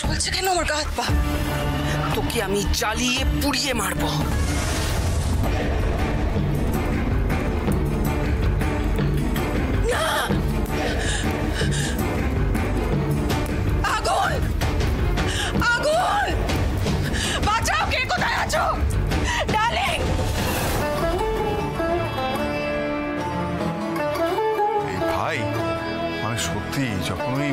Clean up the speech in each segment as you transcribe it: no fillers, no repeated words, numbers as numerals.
চলছে কেন আমার গা হাত পা? তোকে আমি জ্বালিয়ে পুড়িয়ে মারবো। আগুন! আগুন! বাঁচাও! কে কোথায় আছো? ডার্লিং! ভাই মানে সত্যি যখন ওই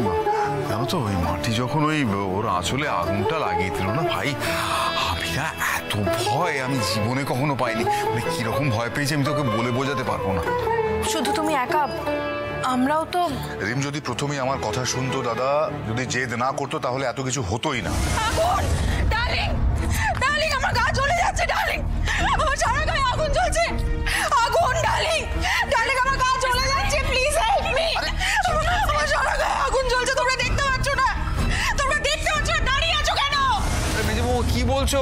জানো তো ওই মাটি যখন ওই ওর আঁচলে আগুনটা লাগিয়ে দিল না ভাই, আমি না এত ভয় আমি জীবনে কখনো পাইনি। মানে কিরকম ভয় পেয়েছি আমি তোকে বলে বোঝাতে পারবো না। শুধু তুমি একা, আমরাও তো। রিম যদি প্রথমেই আমার কথা শুনতো, দাদা যদি জেদ না করতো, তাহলে এত কিছু হতোই না। আগুন! ডার্লিং! ডার্লিং, আমার গা জ্বলে যাচ্ছে ডার্লিং। আমার সারা গায়ে আগুন জ্বলছে। আগুন! ডার্লিং! ডার্লিং, আমার গা জ্বলে যাচ্ছে। Please help me. আমার সারা গায়ে আগুন জ্বলছে। তোমরা দেখতে পাচ্ছ না? তোমরা দেখতে পাচ্ছ না? দাঁড়িয়ে আছো কেন? আরে মেজবাবু কি বলছো?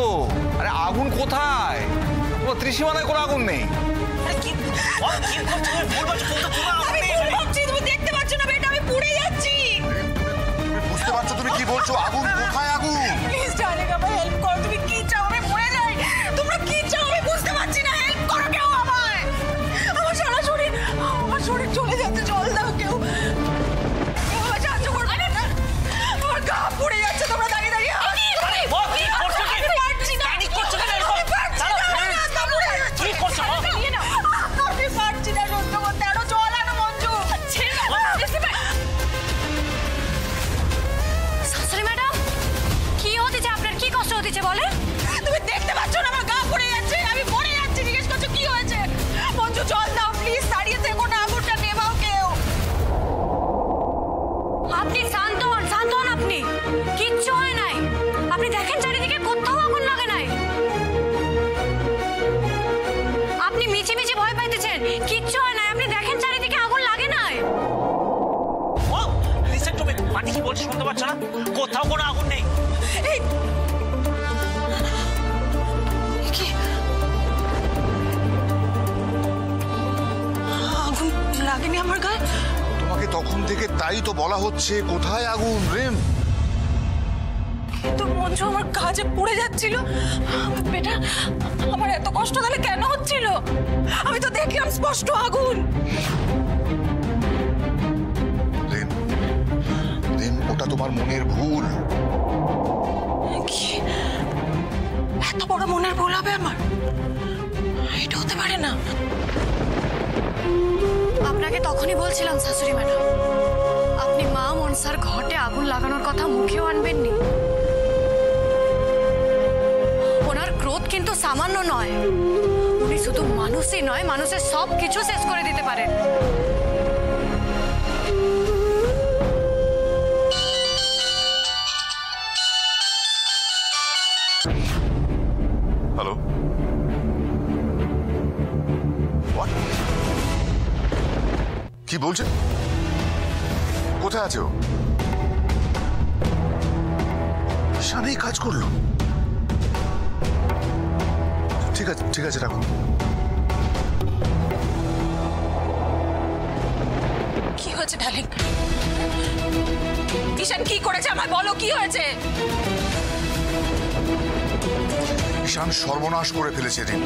আরে আগুন কোথায়? তোমার ত্রিসীমানায় কোনো আগুন নেই। তুমি দেখতে পাচ্ছ না বেটা? আমি পুড়ে যাচ্ছি। বুঝতে পারছো তুমি কি বলছো? আগুন কোথায়? আগুন! প্লিজ ডার্লিং, আমায় হেল্প করো। তুমি কি চাও? আমি মরে যাই। তোমরা কি চাও আমি বুঝতে পারছি না। হেল্প করো কেউ আমায়। আমার সারা শরীর, আমার শরীর চলে যাচ্ছে। জল দাও কেউ। আমায় সাহায্য করবে না? আমার গা পুড়ে যাচ্ছে। তোমরা দাঁড়িয়ে দাঁড়িয়ে বলে তুমি দেখতে পাচ্ছ না আমার গা পুড়ে যাচ্ছে? আমি মরে যাচ্ছি। জিজ্ঞেস করছো কি হয়েছে? মঞ্জু জল দাও প্লিজ। দাঁড়িয়ে থেকো না, আগুনটা নেভাও কেউ। আপনি শান্ত হন, শান্ত হন। আপনি কিচ্ছু হয় নাই। আপনি দেখেন চারিদিকে কোথাও আগুন লাগে নাই। আপনি মিছি মিছি ভয় পাইতেছেন। কিচ্ছু হয় নাই। আপনি দেখেন চারিদিকে আগুন লাগে নাই। ও লিসেন টু মি। মাটি কি বলছে শুনতে পাচ্ছ না? কোথাও কোনো আগুন নেই। এই আগুন লাগেনি আমার গায়ে। তোমাকে তখন থেকে তাই তো বলা হচ্ছে, কোথায় আগুন? রিম, তো মঞ্জু আমার কাজে পুড়ে যাচ্ছিল। বেটা আমার এত কষ্ট তাহলে কেন হচ্ছিল? আমি তো দেখলাম স্পষ্ট আগুন। রিম, রিম, ওটা তোমার মনের ভুল। কি এত বড় মনের ভুল হবে আমার? এটা হতে পারে না। আপনাকে তখনই বলছিলাম শাশুড়ি ম্যাডাম, আপনি মা মনসার ঘটে আগুন লাগানোর কথা মুখেও আনবেননি। ওনার ক্রোধ কিন্তু সামান্য নয়। উনি শুধু মানুষই নয়, মানুষের সব কিছু শেষ করে দিতে পারেন। হ্যালো, কি বলছে? কোথায় আছে ও? ঈশানেই কাজ করলো? ঠিক আছে, ঠিক আছে, রাখো। কি হয়েছে ডার্লিং? ঈশান কি করেছে আমায় বলো, কি হয়েছে? ঈশান সর্বনাশ করে ফেলেছে রিম।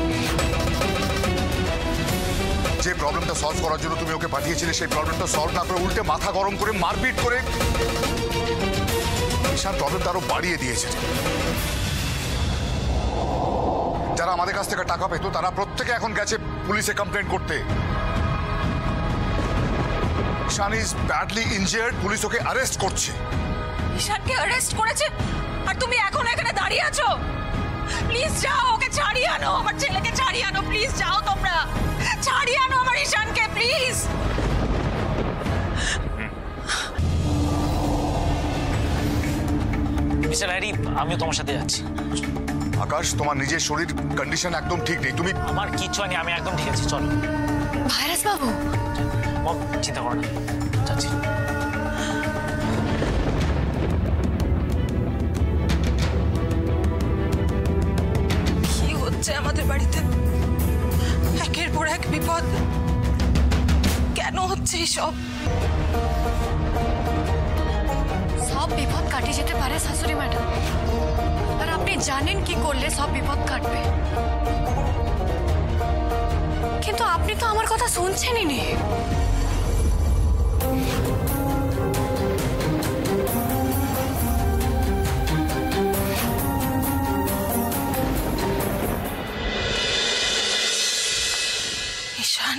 যে প্রবলেমটা সলভ করার জন্য তুমি ওকে পাঠিয়েছিলে, সেই প্রবলেমটা সলভ না করে উল্টে মাথা গরম করে মারপিট করে ঈশান প্রবলেমটা আরো বাড়িয়ে দিয়েছে। যারা আমাদের কাছ থেকে টাকা পেত তারা প্রত্যেকে এখন গেছে পুলিশে কমপ্লেন করতে। Ishan is badly injured. Police ওকে অ্যারেস্ট করছে। ঈশানকে অ্যারেস্ট করেছে আর তুমি এখন এখানে দাঁড়িয়ে আছো? প্লিজ যাও, ওকে ছাড়িয়ে আনো। আমার ছেলেকে ছাড়িয়ে আনো। প্লিজ যাও, তোমরা ছাড়িয়ে আনো আমার ঈশানকে প্লিজ। মিস্টার হ্যারি, আমিও তোমার সাথে যাচ্ছি। আকাশ, তোমার নিজের শরীর কন্ডিশন একদম ঠিক নেই। তুমি আমার কিচ্ছু হয়নি, আমি একদম ঠিক আছি। চলো। ভাইরাস বাবু, চিন্তা করো না, যাচ্ছি। কি হচ্ছে আমাদের বাড়িতে? একের পর এক বিপদ। কেন হচ্ছে এইসব? সব বিপদ কাটিয়ে যেতে পারে শাশুড়ি ম্যাডাম, আর আপনি জানেন কি করলে সব বিপদ কাটবে। কিন্তু আপনি তো আমার কথা শুনছেনই নি। ঈশান,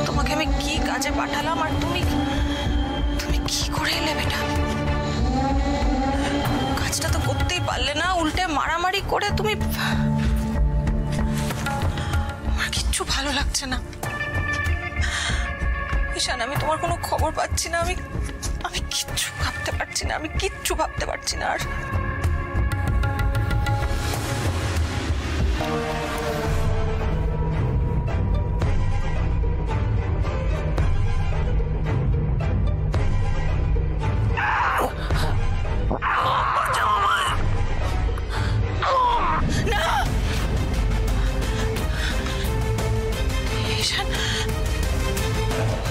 তোমাকে আমি কি কাজে পাঠালাম আর তুমি কি করে এলে বেটা? কাজটা তো করতেই পারলে না, উল্টে মারামারি করে তুমি। আমার কিচ্ছু ভালো লাগছে না ঈশান, আমি তোমার কোনো খবর পাচ্ছি না। আমি কিচ্ছু ভাবতে পারছি না, আমি কিচ্ছু ভাবতে পারছি না। আর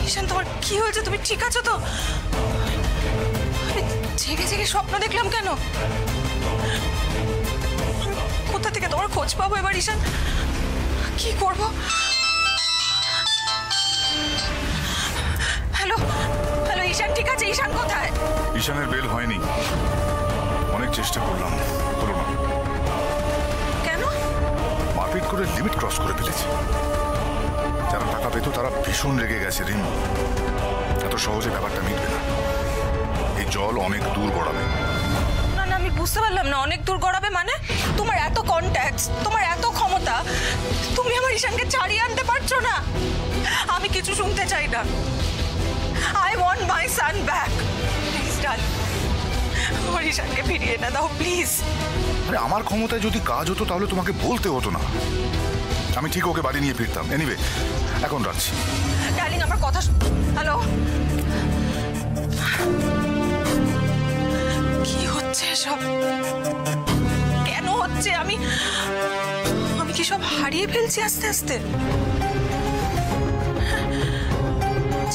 ঈশান, তোমার কি হয়েছে? তুমি ঠিক আছো তো? জেগে জেগে স্বপ্ন দেখলাম কেন? কোথা থেকে তোমার খোঁজ পাবো এবার ঈশান? কি করবো? হ্যালো হ্যালো, ঈশান ঠিক আছে? ঈশান কোথায়? ঈশানের বেল হয়নি, অনেক চেষ্টা করলাম, হলো না। কেন? মারপিট করে লিমিট ক্রস করে ফেলেছে। যারা টাকা পেত তারা ভীষণ রেগে গেছে। রিম, এত সহজে ব্যাপারটা মিটবে না। এই জল অনেক দূর গড়াবে। না না, আমি বুঝতে পারলাম না। অনেক দূর গড়াবে মানে? তোমার এত কন্ট্যাক্টস, তোমার এত ক্ষমতা, তুমি আমার ঈশানকে ছাড়িয়ে আনতে পারছো না? আমি কিছু শুনতে চাই না। I want my son back. Please darling, আমার ঈশানকে ফিরিয়ে না দাও প্লিজ। আরে আমার ক্ষমতায় যদি কাজ হতো তাহলে তোমাকে বলতে হতো না। আমি ঠিক ওকে বাড়ি নিয়ে ফিরতাম। এনিওয়ে, এখন রাখছি। ডার্লিং, আমার কথা হ্যালো, কি হচ্ছে সব? কেন হচ্ছে? আমি কি সব হারিয়ে ফেলছি আস্তে আস্তে?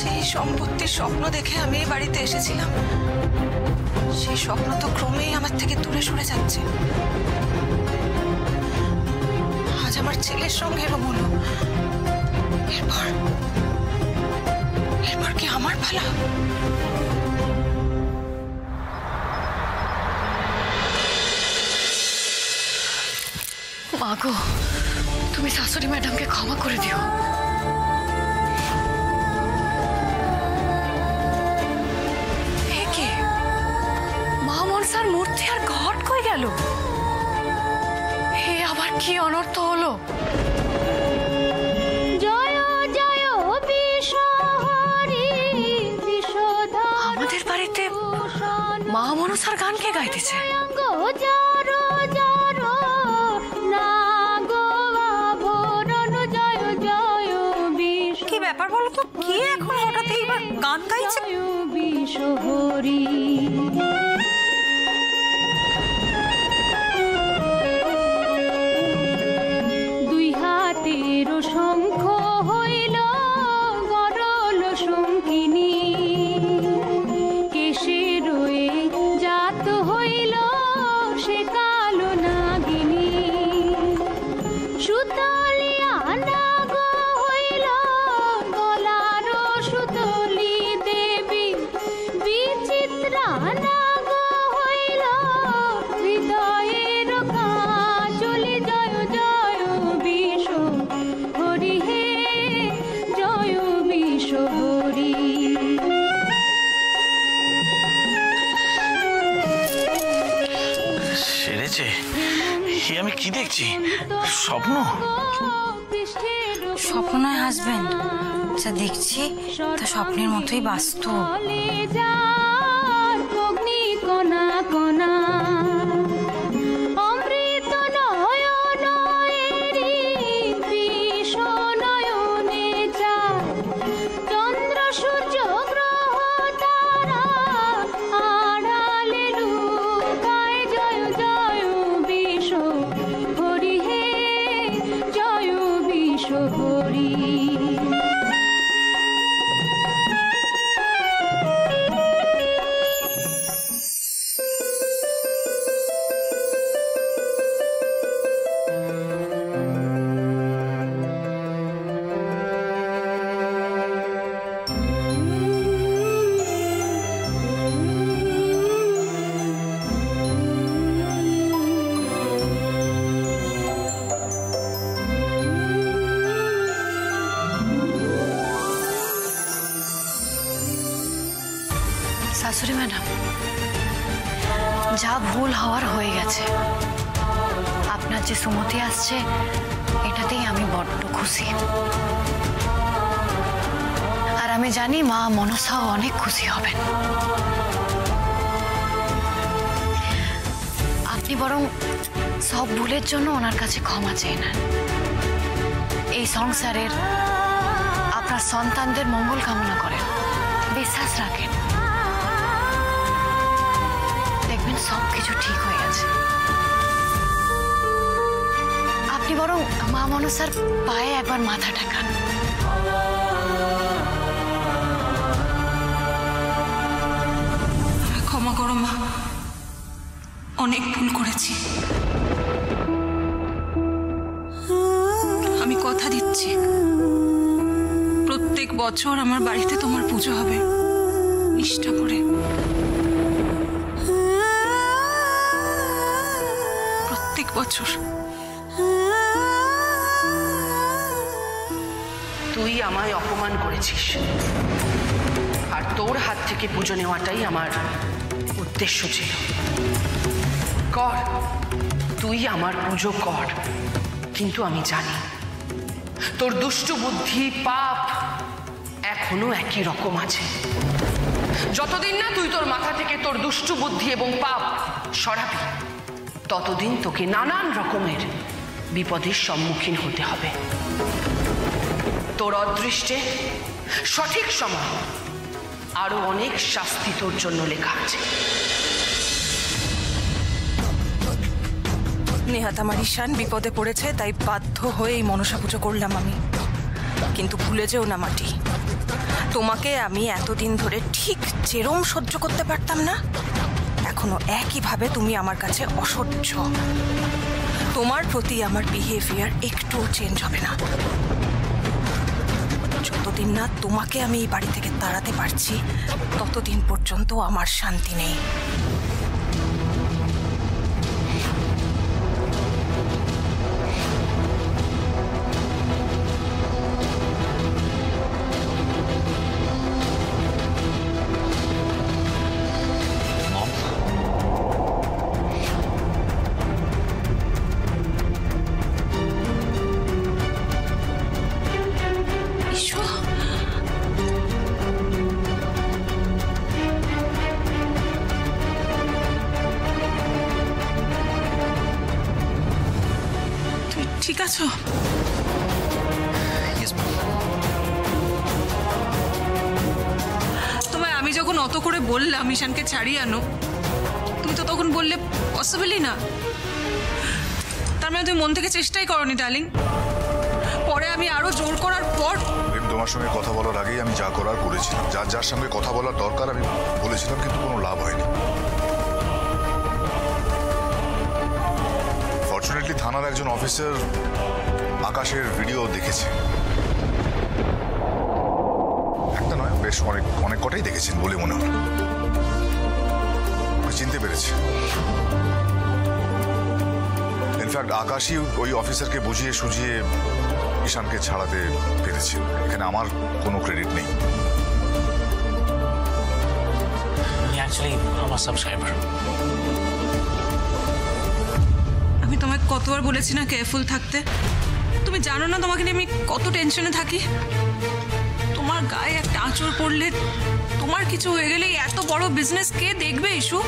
সেই সম্পত্তির স্বপ্ন দেখে আমি এই বাড়িতে এসেছিলাম, সেই স্বপ্ন তো ক্রমেই আমার থেকে দূরে সরে যাচ্ছে। আজ আমার ছেলের সঙ্গে এরকম হলো, এরপর কি আমার পালা? মাগো, তুমি শাশুড়ি ম্যাডামকে ক্ষমা করে দিও। কে? মা মনসার মূর্তি আর ঘট কই গেল? হে আবার কি অনর্থ হলো? আমাদের বাড়িতে মা মনসার গান কে গাইতেছে? কি ব্যাপার বলো তো? কে এখন হঠাৎ এইবার গান গাইছে? দুই হাতের শঙ্খ হইল গরল শঙ্কিনী, কেশে রয়ে জাত হইল সে কালো নাগিনী। সুতলিয়া নাগ হইল গলার সুতলি দেবী, বিচিত্রা নাগ হইল হৃদয়ের কাজলি। জয় জয় বিষ হরি হে, জয় বিষ হরি। সেরেছে? আমি কি দেখছি? স্বপ্ন? স্বপ্ন নয় হাজবেন্ড, যা দেখছি তা স্বপ্নের মতোই বাস্তব। অগ্নি কণা কণা অমৃত নয়নেরি বিষ নয়নে যায়, চন্দ্র সূর্য গ্রহ তারা আড়ালে লুকায়। জয় জয় বিষ হরি হে, জয় বিষ হরি। শাশুড়ি ম্যাডাম, যা ভুল হওয়ার হয়ে গেছে। আপনার যে সুমতি আসছে এটাতেই আমি বড্ড খুশি। আর আমি জানি মা মনসাও অনেক খুশি হবেন। আপনি বরং সব ভুলের জন্য ওনার কাছে ক্ষমা চেয়ে নেন। এই সংসারের আপনার সন্তানদের মঙ্গল কামনা করেন, বিশ্বাস রাখেন, দেখবেন সবকিছু ঠিক হয়ে গেছে। আপনি বরং মা মনসার পায়ে একবার মাথা ঠেকান। ক্ষমা করো মা, অনেক ভুল করেছি। আমি কথা দিচ্ছি প্রত্যেক বছর আমার বাড়িতে তোমার পুজো হবে নিষ্ঠা করে। প্রত্যেক বছর। তুই আমায় অপমান করেছিস, আর তোর হাত থেকে পুজো নেওয়াটাই আমার উদ্দেশ্য ছিল। কর, তুই আমার পুজো কর, কিন্তু আমি জানি তোর দুষ্ট বুদ্ধি, পাপ এখনো একই রকম আছে। যতদিন না তুই তোর মাথা থেকে তোর দুষ্ট বুদ্ধি এবং পাপ সরাবি, ততদিন তোকে নানান রকমের বিপদের সম্মুখীন হতে হবে। তোর অদৃষ্টে সঠিক সময় আরো অনেক শাস্তি তোর জন্য লেখা আছে। নেহাত আমার ঈশান বিপদে পড়েছে, তাই বাধ্য হয়ে এই মনসা পুজো করলাম আমি। কিন্তু ভুলে যেও না মাটি, তোমাকে আমি এতদিন ধরে ঠিক যেরম সহ্য করতে পারতাম না, এখনো একইভাবে তুমি আমার কাছে অসহ্য। তোমার প্রতি আমার বিহেভিয়ার একটুও চেঞ্জ হবে না। যতদিন না তোমাকে আমি এই বাড়ি থেকে তাড়াতে পারছি, ততদিন পর্যন্ত আমার শান্তি নেই। ঠিক আছো? তোমায় আমি যখন অত করে বললাম ঈশানকে ছাড়িয়ে আনো, তুমি তো তখন বললে পসিবলই না। তার মানে তুমি মন থেকে চেষ্টাই করনি ডার্লিং। পরে আমি আরো জোর করার পর তোমার সঙ্গে কথা বলার আগেই আমি যা করার করেছিলাম। যার সঙ্গে কথা বলার দরকার আমি বলেছিলাম, কিন্তু কোনো লাভ হয়নি। ফরচুনেটলি থানার একজন অফিসার আকাশের ভিডিও দেখেছে। একটা নয়, বেশ অনেক কটাই দেখেছেন বলে মনে হয়। চিনতে পেরেছে। ইনফ্যাক্ট আকাশই ওই অফিসারকে বুঝিয়ে সুঝিয়ে ঈশানকে ছাড়াতে পেরেছে। এখানে আমার কোনো ক্রেডিট নেই। অ্যাকচুয়ালি আমার সাবস্ক্রাইবার। আমি তোমায় কতবার বলেছি না কেয়ারফুল থাকতে? তুমি জানো না তোমাকে নিয়ে আমি কত টেনশনে থাকি। তোমার গায়ে একটা আঁচড় পড়লে, তোমার কিছু হয়ে গেলে এত বড় বিজনেস কে দেখবে ইস্যু?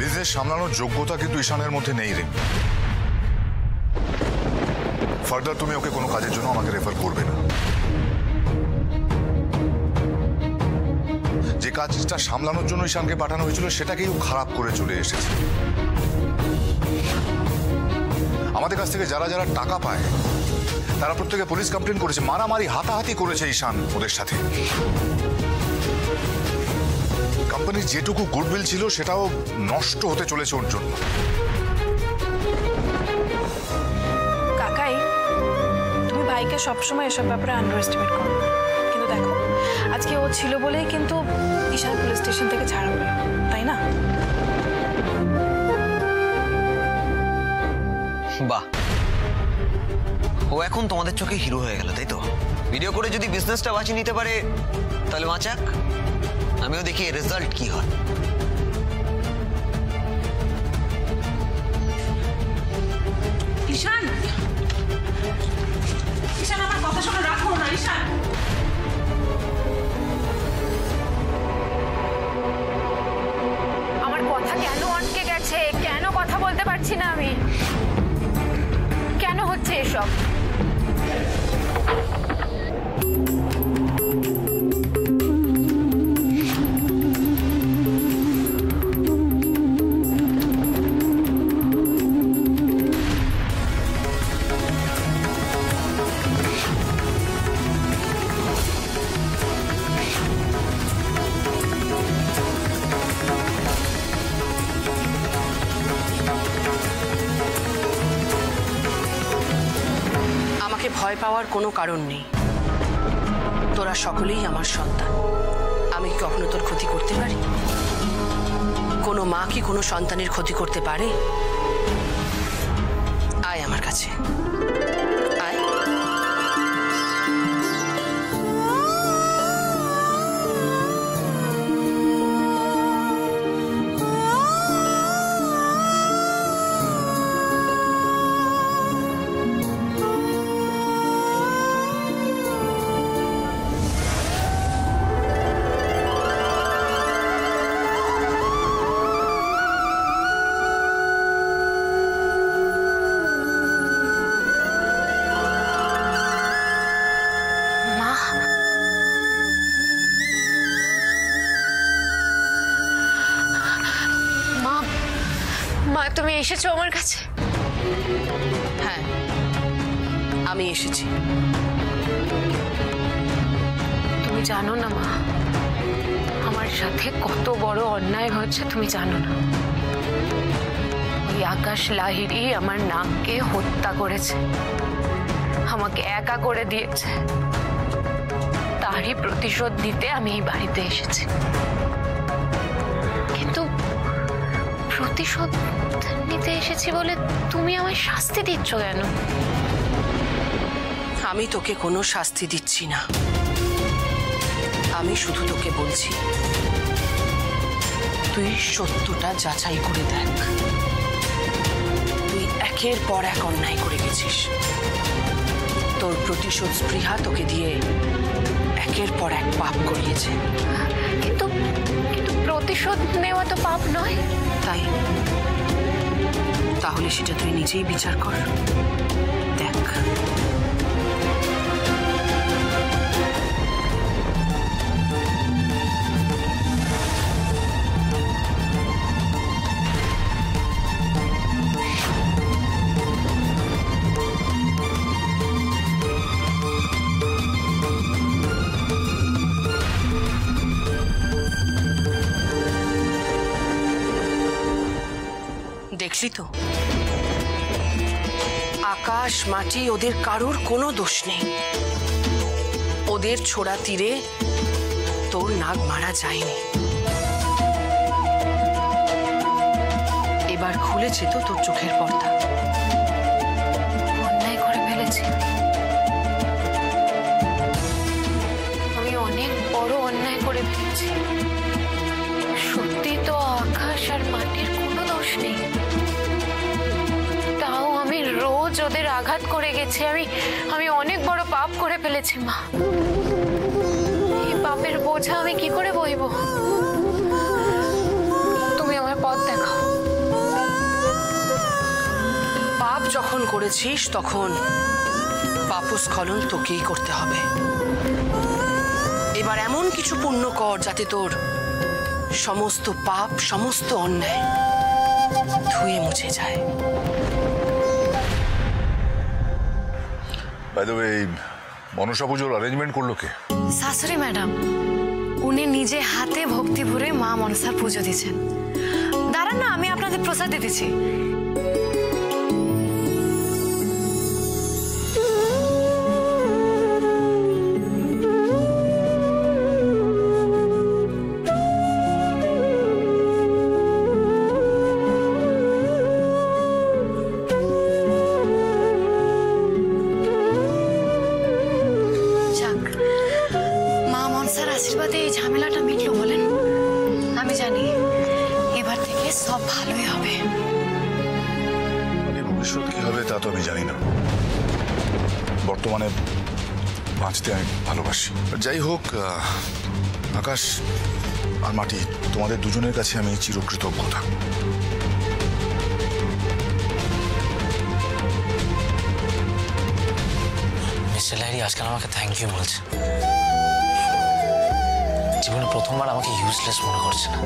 বিজনেস সামলানোর যোগ্যতা কিন্তু ঈশানের মধ্যে নেই রে। ফার্দার তুমি ওকে কোনো কাজের জন্য আমাকে রেফার করবে না। যে কাজটা সামলানোর জন্য ঈশানকে পাঠানো হয়েছিল সেটাকেই ও খারাপ করে চলে এসেছে। আমাদের কাছ থেকে যারা যারা টাকা পায় তারা প্রত্যেকে পুলিশ কমপ্লেন করেছে, মারামারি হাতাহাতি করেছে ঈশান ওদের সাথে। কোম্পানির যেটুকু গুডউইল ছিল সেটাও নষ্ট হতে চলেছে ওর জন্য। কাকাই, তুমি ভাইকে সবসময় এসব ব্যাপারে আন্ডার এস্টিমেট করো, কিন্তু দেখো আজকে ও ছিল বলেই কিন্তু ঈশান পুলিশ স্টেশন থেকে ছাড়া হলো, তাই না? বাহ, ও এখন তোমাদের চোখে হিরো হয়ে গেল, তাই তো? ভিডিও করে যদি বিজনেসটা বাঁচিয়ে নিতে পারে তাহলে বাঁচাক, আমিও দেখি রেজাল্ট কি হয়। ঈশান, ঈশান আমার কথা শোনো, রাখো না ঈশান। আমার কথা কেন আটকে গেছে? কেন কথা বলতে পারছি না আমি? কেন হচ্ছে এসব? ভয় পাওয়ার কোনো কারণ নেই। তোরা সকলেই আমার সন্তান। আমি কি কখনো তোর ক্ষতি করতে পারি? কোনো মা কি কোনো সন্তানের ক্ষতি করতে পারে? আয় আমার কাছে, আয়। মা, তুমি এসেছো আমার কাছে? হ্যাঁ, আমি এসেছি। তুমি জানো না মা, আমার সাথে কত বড় অন্যায় হচ্ছে তুমি জানো না? ওই আকাশ লাহিড়ী আমার নাককে হত্যা করেছে, আমাকে একা করে দিয়েছে। তারই প্রতিশোধ নিতে আমি এই বাড়িতে এসেছি। কিন্তু প্রতিশোধ নিতে এসেছি বলে তুমি আমায় শাস্তি দিচ্ছ কেন? আমি তোকে কোনো শাস্তি দিচ্ছি না, আমি শুধু তোকে বলছি তুই সত্যটা যাচাই করে দেখ। তুই একের পর এক অন্যায় করে গেছিস। তোর প্রতিশোধ স্পৃহা তোকে দিয়ে একের পর এক পাপ করিয়েছে। কিন্তু প্রতিশোধ নেওয়া তো পাপ নয়। তাই তাহলে সেটা তুই নিজেই বিচার কর, দেখ। দেখলি তো, আকাশ মাটি ওদের কারোর কোনো দোষ নেই। ওদের ছোড়া তীরে তোর নাগ মারা যায়নি। এবার খুলেছে তো তোর চোখের পর্দা। অন্যায় করে ফেলেছি আমি, অনেক বড় অন্যায় করে ফেলেছি। সত্যি তো আকাশ আর মাটির কোনো দোষ নেই, তাও আমি রোজ ওদের আঘাত করে গেছি। আমি অনেক বড় পাপ করে ফেলেছি মা। এই পাপের বোঝা আমি কি করে বইব? তুমি আমার পথ দেখাও। পাপ যখন করেছিস তখন পাপস্খলন তোকেই করতে হবে। এবার এমন কিছু পুণ্য কর যাতে তোর সমস্ত পাপ, সমস্ত অন্যায় ধুয়ে মুছে যায়। বাই দ্য ওয়ে, এই মনসা পুজোর অ্যারেঞ্জমেন্ট করলো কে? শাশুড়ি ম্যাডাম, উনি নিজে হাতে ভক্তি ভরে মা মনসার পুজো দিচ্ছেন। দাঁড়ান না, আমি আপনাদের প্রসাদ দিতেছি। আশীর্বাদে এই ঝামেলাটা মিটলো বলেন? সব ভালোই হবে। মানে ভবিষ্যৎ কি হবে তা তো আমি জানি না, বর্তমানে বাঁচতে আমি ভালোবাসি। যাই হোক, আকাশ আর মাটি, তোমাদের দুজনের কাছে আমি চিরকৃতজ্ঞ থাকবো। মিস্টার লাহিড়ী আজকাল আমাকে থ্যাংক ইউ বলছে। জীবনে প্রথমবার আমাকে ইউজলেস মনে করছে না।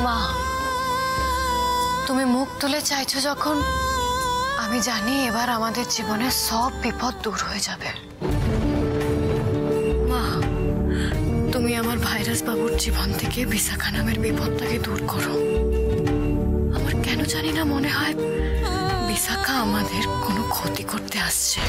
মা, তুমি মুখ তুলে চাইছো যখন, আমি জানি এবার আমাদের জীবনে সব বিপদ দূর হয়ে যাবে। মা, তুমি আমার ভাইরাস বাবুর জীবন থেকে বিশাখা নামের বিপদটাকে দূর করো। আমার কেন জানি না মনে হয় বিশাখা আমাদের কোনো ক্ষতি করতে আসছে।